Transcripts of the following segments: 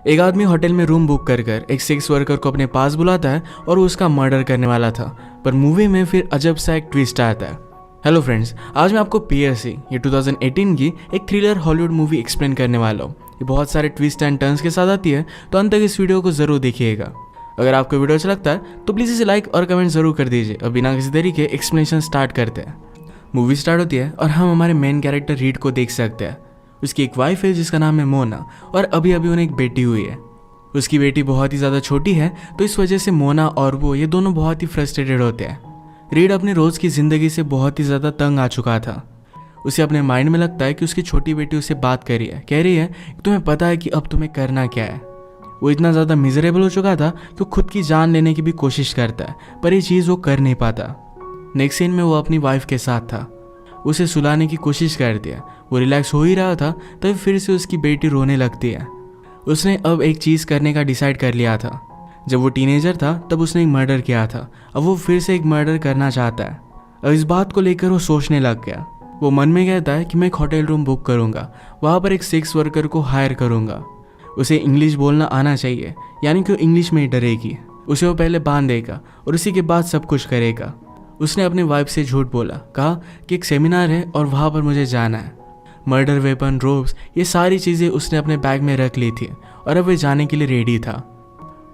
एक आदमी होटल में रूम बुक कर कर एक सेक्स वर्कर को अपने पास बुलाता है और वो उसका मर्डर करने वाला था, पर मूवी में फिर अजब सा एक ट्विस्ट आता है। हेलो फ्रेंड्स, आज मैं आपको पीएससी ये 2018 की एक थ्रिलर हॉलीवुड मूवी एक्सप्लेन करने वाला हूँ। ये बहुत सारे ट्विस्ट एंड टर्न्स के साथ आती है, तो अंत तक इस वीडियो को जरूर देखिएगा। अगर आपको वीडियो अच्छा लगता है तो प्लीज़ इसे लाइक और कमेंट जरूर कर दीजिए। अब बिना किसी देरी के एक्सप्लेनेशन स्टार्ट करते हैं। मूवी स्टार्ट होती है और हम हमारे मेन कैरेक्टर रीड को देख सकते हैं। उसकी एक वाइफ है जिसका नाम है मोना, और अभी अभी उन्हें एक बेटी हुई है। उसकी बेटी बहुत ही ज़्यादा छोटी है, तो इस वजह से मोना और वो ये दोनों बहुत ही फ्रस्ट्रेटेड होते हैं। रीड अपने रोज़ की ज़िंदगी से बहुत ही ज़्यादा तंग आ चुका था। उसे अपने माइंड में लगता है कि उसकी छोटी बेटी उससे बात कर रही है, कह रही है कि तुम्हें पता है कि अब तुम्हें करना क्या है। वो इतना ज़्यादा मिजरेबल हो चुका था कि खुद की जान लेने की भी कोशिश करता है, पर ये चीज़ वो कर नहीं पाता। नेक्स्ट सीन में वो अपनी वाइफ के साथ था। उसे सुलाने की कोशिश करती है। वो रिलैक्स हो ही रहा था, तभी फिर से उसकी बेटी रोने लगती है। उसने अब एक चीज़ करने का डिसाइड कर लिया था। जब वो टीनेजर था तब उसने एक मर्डर किया था। अब वो फिर से एक मर्डर करना चाहता है। अब इस बात को लेकर वो सोचने लग गया। वो मन में कहता है कि मैं एक होटल रूम बुक करूँगा, वहाँ पर एक सेक्स वर्कर को हायर करूँगा। उसे इंग्लिश बोलना आना चाहिए, यानी कि वो इंग्लिश में ही डरेगी। उसे वो पहले बांध देगा और उसी के बाद सब कुछ करेगा। उसने अपने वाइफ से झूठ बोला, कहा कि एक सेमिनार है और वहाँ पर मुझे जाना है। मर्डर वेपन, रोप्स, ये सारी चीज़ें उसने अपने बैग में रख ली थी और अब वे जाने के लिए रेडी था।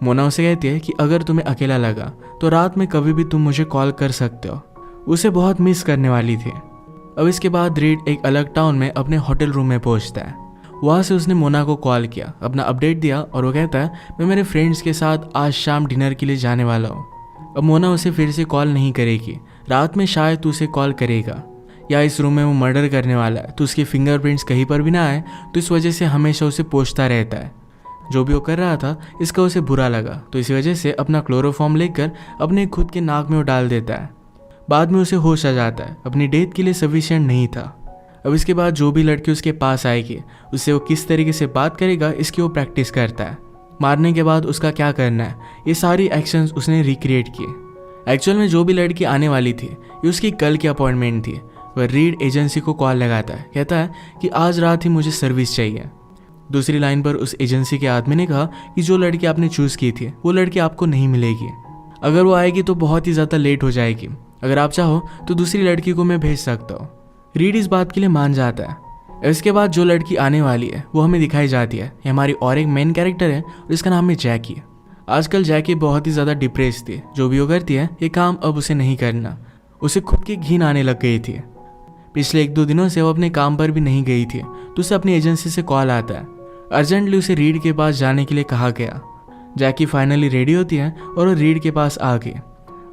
मोना उसे कहती है कि अगर तुम्हें अकेला लगा तो रात में कभी भी तुम मुझे कॉल कर सकते हो। उसे बहुत मिस करने वाली थी। अब इसके बाद रीड एक अलग टाउन में अपने होटल रूम में पहुंचता है। वहाँ से उसने मोना को कॉल किया, अपना अपडेट दिया और वो कहता है मैं मेरे फ्रेंड्स के साथ आज शाम डिनर के लिए जाने वाला हूँ। अब मोना उसे फिर से कॉल नहीं करेगी। रात में शायद तू उसे कॉल करेगा, या इस रूम में वो मर्डर करने वाला है तो उसके फिंगरप्रिंट्स कहीं पर भी ना आए, तो इस वजह से हमेशा उसे पूछता रहता है। जो भी वो कर रहा था इसका उसे बुरा लगा, तो इसी वजह से अपना क्लोरोफॉर्म लेकर अपने खुद के नाक में वो डाल देता है। बाद में उसे होश आ जाता है। अपनी डेथ के लिए सफिशिएंट नहीं था। अब इसके बाद जो भी लड़की उसके पास आएगी उससे वो किस तरीके से बात करेगा इसकी वो प्रैक्टिस करता है। मारने के बाद उसका क्या करना है, ये सारी एक्शंस उसने रिक्रिएट किए। एक्चुअल में जो भी लड़की आने वाली थी ये उसकी कल की अपॉइंटमेंट थी। वह रीड एजेंसी को कॉल लगाता है, कहता है कि आज रात ही मुझे सर्विस चाहिए। दूसरी लाइन पर उस एजेंसी के आदमी ने कहा कि जो लड़की आपने चूज़ की थी वो लड़की आपको नहीं मिलेगी। अगर वो आएगी तो बहुत ही ज़्यादा लेट हो जाएगी। अगर आप चाहो तो दूसरी लड़की को मैं भेज सकता हूँ। रीड इस बात के लिए मान जाता है। इसके बाद जो लड़की आने वाली है वो हमें दिखाई जाती है। ये हमारी और एक मेन कैरेक्टर है और इसका नाम है जैकी। आजकल जैकी बहुत ही ज़्यादा डिप्रेस थी। जो भी वो करती है ये काम अब उसे नहीं करना। उसे खुद की घिन आने लग गई थी। पिछले 1-2 दिनों से वो अपने काम पर भी नहीं गई थी, तो उसे अपनी एजेंसी से कॉल आता है। अर्जेंटली उसे रीड के पास जाने के लिए कहा गया। जैकी फाइनली रेडी होती है और वो रीड के पास आ गई।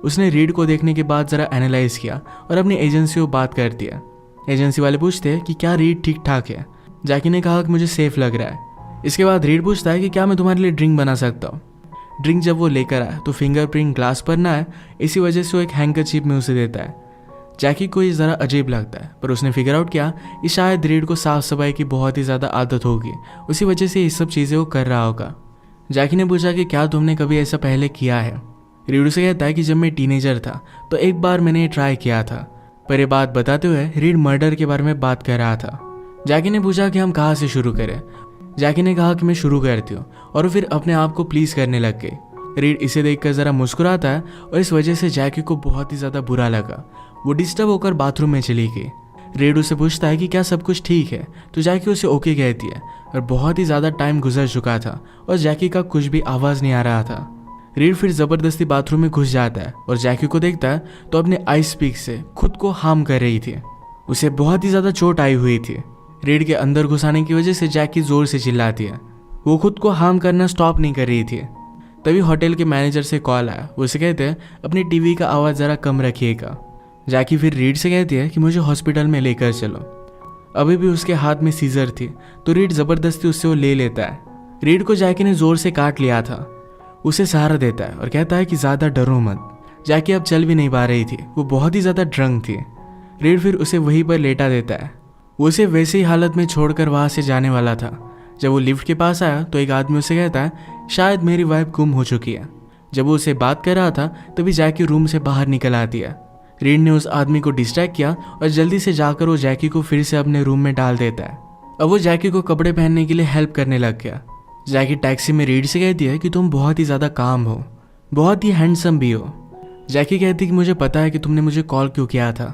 उसने रीड को देखने के बाद ज़रा एनालाइज किया और अपनी एजेंसी को बात कर दिया। एजेंसी वाले पूछते हैं कि क्या रीड ठीक ठाक है। जैकी ने कहा कि मुझे सेफ लग रहा है। इसके बाद रीड पूछता है कि क्या मैं तुम्हारे लिए ड्रिंक बना सकता हूँ। ड्रिंक जब वो लेकर आया तो फिंगरप्रिंट ग्लास पर ना है, इसी वजह से वो एक हैंकरचीफ में उसे देता है। जैकी को ये ज़रा अजीब लगता है, पर उसने फिगर आउट किया कि शायद रीड को साफ सफाई की बहुत ही ज़्यादा आदत होगी, उसी वजह से ये सब चीज़ें वो कर रहा होगा। जैकी ने पूछा कि क्या तुमने कभी ऐसा पहले किया है। रीड उसे कहता है कि जब मैं टीनेजर था तो एक बार मैंने ये ट्राई किया था, पर ये बात बताते हुए रीड मर्डर के बारे में बात कर रहा था। जैकी ने पूछा कि हम कहाँ से शुरू करें। जैकी ने कहा कि मैं शुरू करती हूँ, और फिर अपने आप को प्लीज़ करने लग गई। रीड इसे देखकर ज़रा मुस्कुराता है और इस वजह से जैकी को बहुत ही ज़्यादा बुरा लगा। वो डिस्टर्ब होकर बाथरूम में चली गई। रीड उसे पूछता है कि क्या सब कुछ ठीक है, तो जैकी उसे ओके कहती है। और बहुत ही ज़्यादा टाइम गुजर चुका था और जैकी का कुछ भी आवाज़ नहीं आ रहा था। रीड फिर ज़बरदस्ती बाथरूम में घुस जाता है और जैकी को देखता है तो अपने आइस पिक से खुद को हार्म कर रही थी। उसे बहुत ही ज़्यादा चोट आई हुई थी। रीड के अंदर घुस आने की वजह से जैकी ज़ोर से चिल्लाती है। वो खुद को हार्म करना स्टॉप नहीं कर रही थी। तभी होटल के मैनेजर से कॉल आया। वो उसे कहते हैं अपनी टीवी का आवाज़ ज़रा कम रखिएगा। जैकी फिर रीड से कहती है कि मुझे हॉस्पिटल में लेकर चलो। अभी भी उसके हाथ में सीजर थी, तो रीड ज़बरदस्ती उससे वो ले लेता है। रीड को जैकी ने ज़ोर से काट लिया था। उसे सहारा देता है और कहता है कि ज़्यादा डरो मत। जैकी अब चल भी नहीं पा रही थी, वो बहुत ही ज़्यादा ड्रंक थी। रीड फिर उसे वहीं पर लेटा देता है। वो उसे वैसे ही हालत में छोड़कर वहाँ से जाने वाला था। जब वो लिफ्ट के पास आया तो एक आदमी उसे कहता है शायद मेरी वाइफ गुम हो चुकी है। जब वो उसे बात कर रहा था तभी जैकी रूम से बाहर निकल आती है। रीड ने उस आदमी को डिस्ट्रैक्ट किया और जल्दी से जाकर वो जैकी को फिर से अपने रूम में डाल देता है। अब वो जैकी को कपड़े पहनने के लिए हेल्प करने लग गया। जैकी टैक्सी में रीड से कहती है कि तुम बहुत ही ज़्यादा काम हो, बहुत ही हैंडसम भी हो। जैकी कहती है कि मुझे पता है कि तुमने मुझे कॉल क्यों किया था,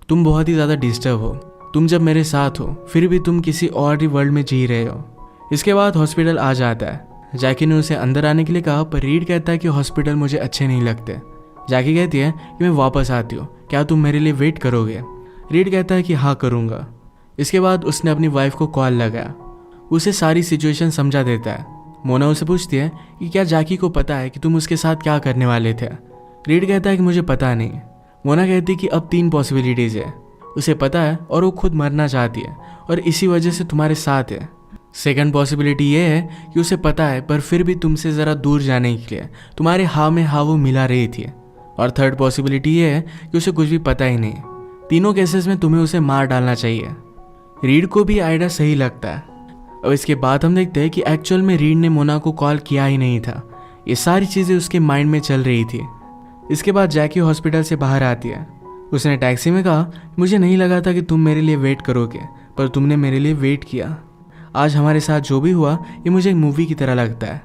तुम बहुत ही ज़्यादा डिस्टर्ब हो, तुम जब मेरे साथ हो फिर भी तुम किसी और ही वर्ल्ड में जी रहे हो। इसके बाद हॉस्पिटल आ जाता है। जैकी ने उसे अंदर आने के लिए कहा, पर रीड कहता है कि हॉस्पिटल मुझे अच्छे नहीं लगते। जैकी कहती है कि मैं वापस आती हूँ, क्या तुम मेरे लिए वेट करोगे? रीड कहता है कि हाँ करूँगा। इसके बाद उसने अपनी वाइफ को कॉल लगाया, उसे सारी सिचुएशन समझा देता है। मोना उसे पूछती है कि क्या जैकी को पता है कि तुम उसके साथ क्या करने वाले थे? रीड कहता है कि मुझे पता नहीं। मोना कहती है कि अब 3 पॉसिबिलिटीज़ है, उसे पता है और वो खुद मरना चाहती है और इसी वजह से तुम्हारे साथ है। सेकंड पॉसिबिलिटी ये है कि उसे पता है पर फिर भी तुमसे ज़रा दूर जाने के लिए तुम्हारे हाँ में हाँ वो मिला रही थी। और थर्ड पॉसिबिलिटी ये है कि उसे कुछ भी पता ही नहीं। तीनों केसेस में तुम्हें उसे मार डालना चाहिए। रीड को भी आइडिया सही लगता है। अब इसके बाद हम देखते हैं कि एक्चुअल में रीड ने मोना को कॉल किया ही नहीं था, ये सारी चीज़ें उसके माइंड में चल रही थी। इसके बाद जैकी हॉस्पिटल से बाहर आती है। उसने टैक्सी में कहा, मुझे नहीं लगा था कि तुम मेरे लिए वेट करोगे, पर तुमने मेरे लिए वेट किया। आज हमारे साथ जो भी हुआ ये मुझे एक मूवी की तरह लगता है।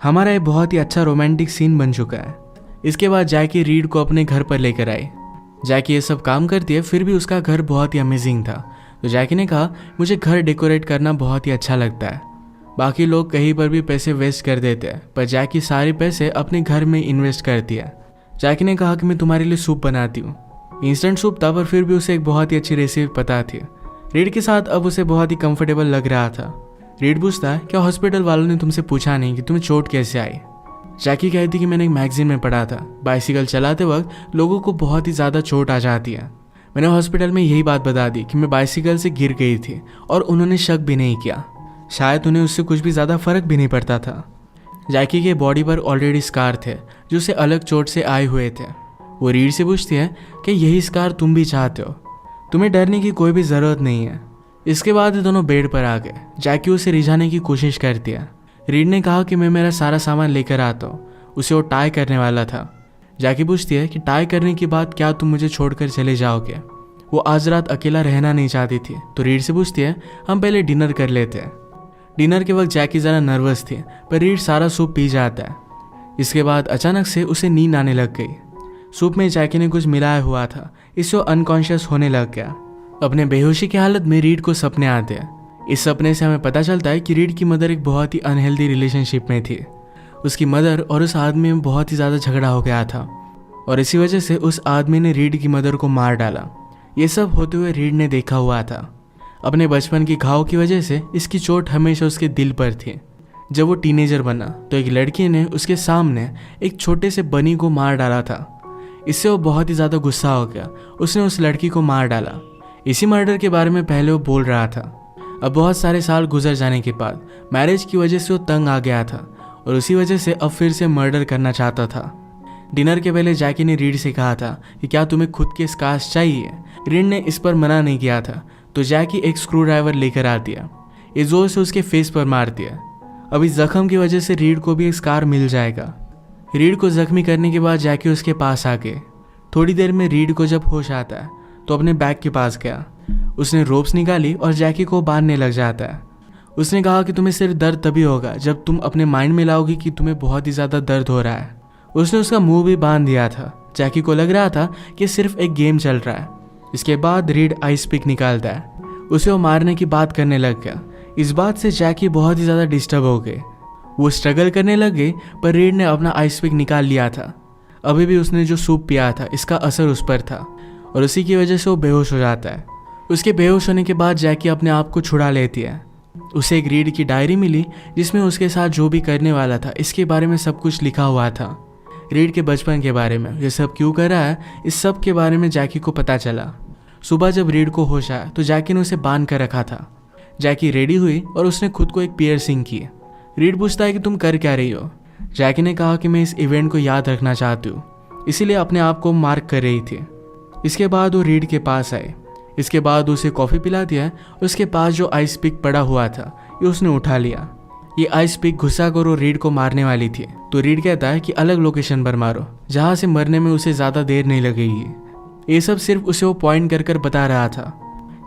हमारा ये बहुत ही अच्छा रोमांटिक सीन बन चुका है। इसके बाद जैकी रीड को अपने घर पर लेकर आई। जैकी ये सब काम करती है, फिर भी उसका घर बहुत ही अमेजिंग था। तो जैकी ने कहा, मुझे घर डेकोरेट करना बहुत ही अच्छा लगता है। बाकी लोग कहीं पर भी पैसे वेस्ट कर देते हैं, पर जैकी सारे पैसे अपने घर में इन्वेस्ट करती है। जैकी ने कहा कि मैं तुम्हारे लिए सूप बनाती हूँ। इंस्टेंट सूप था, पर फिर भी उसे एक बहुत ही अच्छी रेसिपी पता थी। रीड के साथ अब उसे बहुत ही कंफर्टेबल लग रहा था। रीड पूछता है, क्या हॉस्पिटल वालों ने तुमसे पूछा नहीं कि तुम्हें चोट कैसे आई? जैकी कहती कि मैंने एक मैगजीन में पढ़ा था, बाइसिकल चलाते वक्त लोगों को बहुत ही ज़्यादा चोट आ जाती है। मैंने हॉस्पिटल में यही बात बता दी कि मैं बाइसिकल से गिर गई थी और उन्होंने शक भी नहीं किया। शायद उन्हें उससे कुछ भी ज़्यादा फर्क भी नहीं पड़ता था। जैकी के बॉडी पर ऑलरेडी स्कार थे जो उसे अलग चोट से आए हुए थे। वो रीड से पूछती है कि यही स्कार तुम भी चाहते हो, तुम्हें डरने की कोई भी ज़रूरत नहीं है। इसके बाद दोनों बेड पर आ गए। जैकी उसे रिझाने की कोशिश करती है। रीड ने कहा कि मैं मेरा सारा सामान लेकर आता हूँ। उसे वो टाई करने वाला था। जैकी पूछती है कि टाई करने के बाद क्या तुम मुझे छोड़कर चले जाओगे? वो आज रात अकेला रहना नहीं चाहती थी। तो रीड से पूछती है, हम पहले डिनर कर लेते हैं। डिनर के वक्त जैकी ज़रा नर्वस थी, पर रीड सारा सूप पी जाता है। इसके बाद अचानक से उसे नींद आने लग गई। सूप में जैकी ने कुछ मिलाया हुआ था, इससे वो अनकॉन्शियस होने लग गया। अपने बेहोशी की हालत में रीड को सपने आते हैं। इस सपने से हमें पता चलता है कि रीड की मदर एक बहुत ही अनहेल्दी रिलेशनशिप में थी। उसकी मदर और उस आदमी में बहुत ही ज़्यादा झगड़ा हो गया था और इसी वजह से उस आदमी ने रीड की मदर को मार डाला। ये सब होते हुए रीड ने देखा हुआ था। अपने बचपन की घाव की वजह से इसकी चोट हमेशा उसके दिल पर थी। जब वो टीनेजर बना तो एक लड़की ने उसके सामने एक छोटे से बनी को मार डाला था। इससे वो बहुत ही ज़्यादा गुस्सा हो गया। उसने उस लड़की को मार डाला। इसी मर्डर के बारे में पहले वो बोल रहा था। अब बहुत सारे साल गुजर जाने के बाद मैरिज की वजह से वो तंग आ गया था और उसी वजह से अब फिर से मर्डर करना चाहता था। डिनर के पहले जैकी ने रीड से कहा था कि क्या तुम्हें खुद के स्कार्स चाहिए? रीड ने इस पर मना नहीं किया था, तो जैकी एक स्क्रू ड्राइवर लेकर आती है। ये जोर से उसके फेस पर मारती है। अब इस जख्म की वजह से रीड को भी एक स्कार मिल जाएगा। रीड को जख्मी करने के बाद जैकी उसके पास आ गए। थोड़ी देर में रीड को जब होश आता है तो अपने बैग के पास गया। उसने रोप्स निकाली और जैकी को बांधने लग जाता है। उसने कहा कि तुम्हें सिर्फ दर्द तभी होगा जब तुम अपने माइंड में लाओगी कि तुम्हें बहुत ही ज़्यादा दर्द हो रहा है। उसने उसका मुंह भी बांध दिया था। जैकी को लग रहा था कि सिर्फ एक गेम चल रहा है। इसके बाद रीड आइस पिक निकालता है। उसे वो मारने की बात करने लग गया। इस बात से जैकी बहुत ही ज़्यादा डिस्टर्ब हो गई। वो स्ट्रगल करने लग गई, पर रीड ने अपना आइस पिक निकाल लिया था। अभी भी उसने जो सूप पिया था इसका असर उस पर था और उसी की वजह से वो बेहोश हो जाता है। उसके बेहोश होने के बाद जैकी अपने आप को छुड़ा लेती है। उसे एक रीड की डायरी मिली जिसमें उसके साथ जो भी करने वाला था इसके बारे में सब कुछ लिखा हुआ था। रीड के बचपन के बारे में, ये सब क्यों कर रहा है, इस सब के बारे में जैकी को पता चला। सुबह जब रीड को होश आया तो जैकी ने उसे बांध कर रखा था। जैकी रेडी हुई और उसने खुद को एक पियर्सिंग की। रीड पूछता है कि तुम कर क्या रही हो? जैकी ने कहा कि मैं इस इवेंट को याद रखना चाहती हूँ, इसीलिए अपने आप को मार्क कर रही थी। इसके बाद वो रीड के पास आई। इसके बाद उसे कॉफ़ी पिला दिया। उसके पास जो आइस पिक पड़ा हुआ था ये उसने उठा लिया। ये आइस पिक घुसा कर वो रीड को मारने वाली थी। तो रीड कहता है कि अलग लोकेशन पर मारो जहाँ से मरने में उसे ज़्यादा देर नहीं लगेगी। ये सब सिर्फ उसे वो पॉइंट कर कर बता रहा था।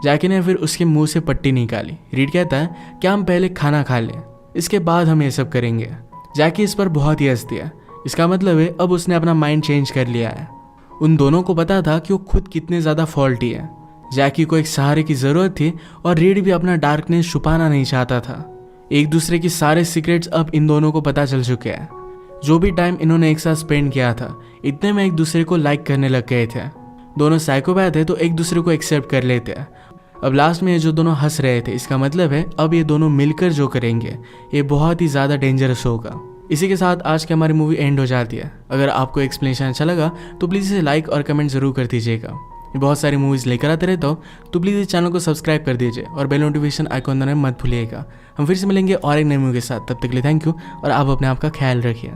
जैकी ने फिर उसके मुंह से पट्टी निकाली। रीड कहता है क्या हम पहले खाना खा लें? इसके बाद हम ये सब करेंगे। जैकी इस पर बहुत ही हंसती है। इसका मतलब है अब उसने अपना माइंड चेंज कर लिया है। उन दोनों को पता था कि वो खुद कितने ज़्यादा फॉल्टी है। जैकी को एक सहारे की ज़रूरत थी और रीड भी अपना डार्कनेस छुपाना नहीं चाहता था। एक दूसरे की सारे सीक्रेट्स अब इन दोनों को पता चल चुके हैं। जो भी टाइम इन्होंने एक साथ स्पेंड किया था, इतने में एक दूसरे को लाइक करने लग गए थे। दोनों साइकोपैथ है तो एक दूसरे को एक्सेप्ट कर लेते हैं। अब लास्ट में ये जो दोनों हंस रहे थे, इसका मतलब है अब ये दोनों मिलकर जो करेंगे ये बहुत ही ज़्यादा डेंजरस होगा। इसी के साथ आज की हमारी मूवी एंड हो जाती है। अगर आपको एक्सप्लेनेशन अच्छा लगा तो प्लीज़ इसे लाइक और कमेंट ज़रूर कर दीजिएगा। बहुत सारी मूवीज़ लेकर आते रहता हूँ, तो प्लीज़ इस चैनल को सब्सक्राइब कर दीजिए और बेल नोटिफिकेशन आइकॉन दबाना मत भूलिएगा। हम फिर से मिलेंगे और एक नई मूवी के साथ। तब तक के लिए थैंक यू और आप अपने आप का ख्याल रखिए।